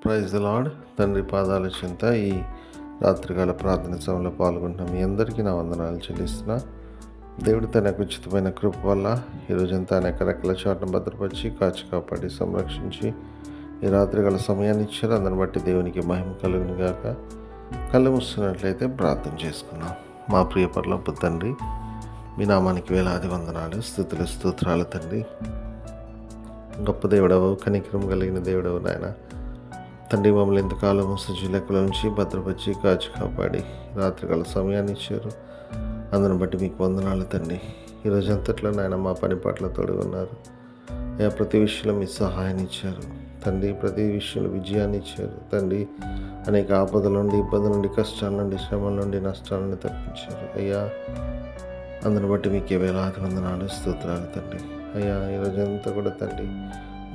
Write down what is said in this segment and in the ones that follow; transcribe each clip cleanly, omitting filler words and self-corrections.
Praise the lord. తండ్రి పాదాల చెంత ఈ రాత్రికాల ప్రార్థన సభలో పాల్గొంటున్న మీ అందరికీ నా వందనాలు చెల్లిస్తున్నా. దేవుడు తనకు ఉచితమైన కృప వల్ల ఈరోజంతా అనేక రెక్కల చాటును భద్రపరిచి కాచి కాపాడి సంరక్షించి ఈ రాత్రికాల సమయాన్ని ఇచ్చారు. అందరిని బట్టి దేవునికి మహిమ కలుగును గాక. కళ్ళు మూస్తున్నట్లయితే ప్రార్థన చేసుకున్నాం. మా ప్రియ పరలోకపు తండ్రి, మీ నామానికి వేలాది వందనాలు, స్తుతులు, స్తోత్రాలు తండ్రి. గొప్ప దేవుడవు, కనికరం కలిగిన దేవుడవు నాయన తండ్రి. మమ్మల్ని ఎంతకాలము సజీలకుల నుంచి భద్రపరిచి కాచి కాపాడి రాత్రికాల సమయాన్ని ఇచ్చారు. అందరిని బట్టి మీకు వందనాలు తండ్రి. ఈరోజు అంతట్లో నాయన మా పని పట్ల తోడు ఉన్నారు. ప్రతి విషయంలో మీ సహాయాన్ని ఇచ్చారు తండ్రి. ప్రతి విషయంలో విజయాన్ని ఇచ్చారు తండ్రి. అనేక ఆపదల నుండి, ఇబ్బందుల నుండి, కష్టాల నుండి, శ్రమల నుండి, నష్టాల నుండి తప్పించారు అయ్యా. అందరిని బట్టి మీకే వేలాది వందనాలు, స్తోత్రాలు తండ్రి. అయ్యా, ఈరోజంతా కూడా తండ్రి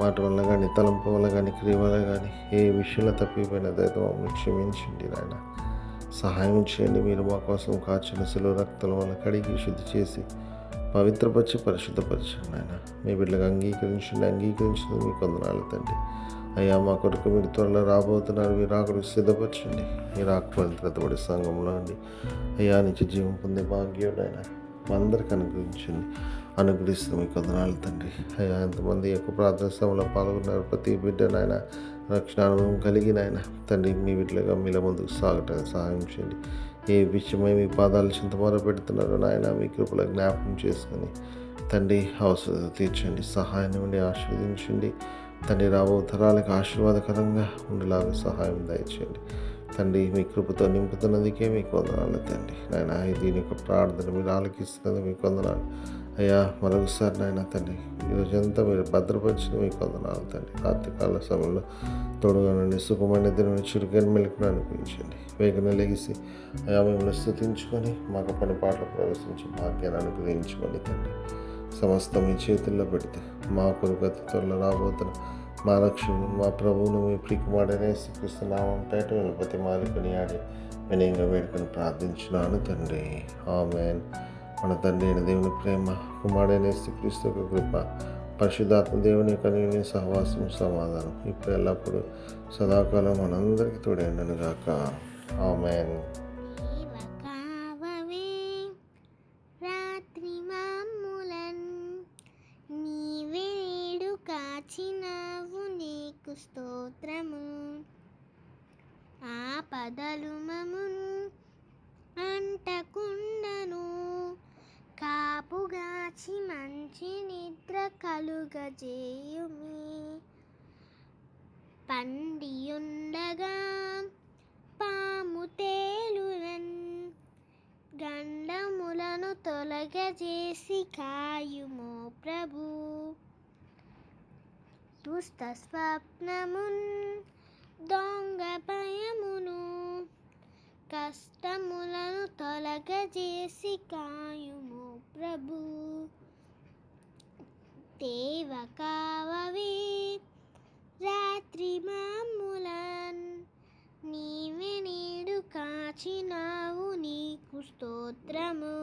మాట వల్ల కానీ, తలంపు వల్ల కానీ, క్రియ వల్ల కానీ ఏ విషయంలో తప్పిపోయిన దయతో మమ్మల్ని క్షమించండి నాయన. సహాయం చేయండి. మీరు మా కోసం కాచిన శిలువ రక్తం వల్ల కడిగి శుద్ధి చేసి పవిత్రపరిచి పరిశుద్ధపరచండి నాయన. మీ బిడ్డలకు అంగీకరించింది మీకు వందనాలు తండ్రి. అయ్యా, మా కొరకు మీరు త్వరలో రాబోతున్నారు. మీరు ఆకుడికి సిద్ధపరచండి. మీరు ఆకుపడిన సంఘంలో అండి అయ్యా, నిత్య జీవం పొందే భాగ్యుడైనా మా అందరికి అనుగ్రహిస్తున్న మీకు వందనాలు తండ్రి. అయ్యా, ఎంతమంది ఎక్కువ ప్రార్థన సభలో పాల్గొన్నారు. ప్రతి బిడ్డ నాయన రక్షణ అనుభవం కలిగిన ఆయన తండ్రి మీ బిడ్డలుగా మీల ముందుకు సాగటానికి సహాయం చేయండి. ఏ విషయమై మీ పాదాలు చింత మొర పెడుతున్నారో నాయన మీ కృపలో జ్ఞాపకం చేసుకుని తండ్రి అవసరం తీర్చండి. సహాయాన్ని ఉండి ఆశీర్వదించండి తండ్రి. రాబో తరాలకు ఆశీర్వాదకరంగా ఉండేలాగా సహాయం దయచేయండి తండ్రి. మీ కృపతో నింపుతున్నదికే మీకు వందనాలు తండ్రి. నాయన దీని యొక్క ప్రార్థన మీరు ఆలకిస్తున్నది మీకు వందనాలు అయ్యా. మరొకసారి నాయన తండ్రి, ఈరోజంతా మీరు భద్రపరిచిన మీకు వందనాలు తండ్రి. రాత్రికాల సమయంలో తోడుగా నుండి సుఖమైన దిన చురుకైన మెలుకును అనిపించండి. వేగన లెగిసి అయ్యా మిమ్మల్ని స్తుతించుకొని మాకు పని పాటలు ప్రవేశించి భాగ్యాన్ని అనుగ్రహించుకోండి తండ్రి. సమస్తం మీ చేతుల్లో పెడితే మా కొరకు అతి త్వరలో రాబోతున్న మా రక్షణ మా ప్రభువును మీ ప్రియకుమారుడైన యేసుక్రీస్తు నామం పేట ప్రతి మాలికని ఆడి వినయంగా వేడుకొని ప్రార్థించున్నాను తండ్రి. ఆమేన్. మన తండ్రి అయిన దేవుని ప్రేమ, కుమారుడైన యేసుక్రీస్తు యొక్క కృప, పరిశుద్ధాత్మ దేవుని యొక్క అన్యోన్య సహవాసం, సమాధానం ఇప్పుడు ఎల్లప్పుడూ సదాకాలం మనందరికీ తోడైండును గాక. ఆమేన్. స్తోత్రము. ఆపదలు మమును అంటకుండను, కాపుగాచి మంచి నిద్ర కలుగజేయుమి. పండియుండగా పాము తేలునన్, గండములను తొలగజేసి కాయుమో ప్రభు. దుష్ట స్వప్నమున్ దొంగ భయమును, కష్టములను తొలగజేసి కాయుము ప్రభు. దేవ కావవే రాత్రి మమ్ములన్, నీవే నేడు కాచినావు నీకు స్తోత్రము.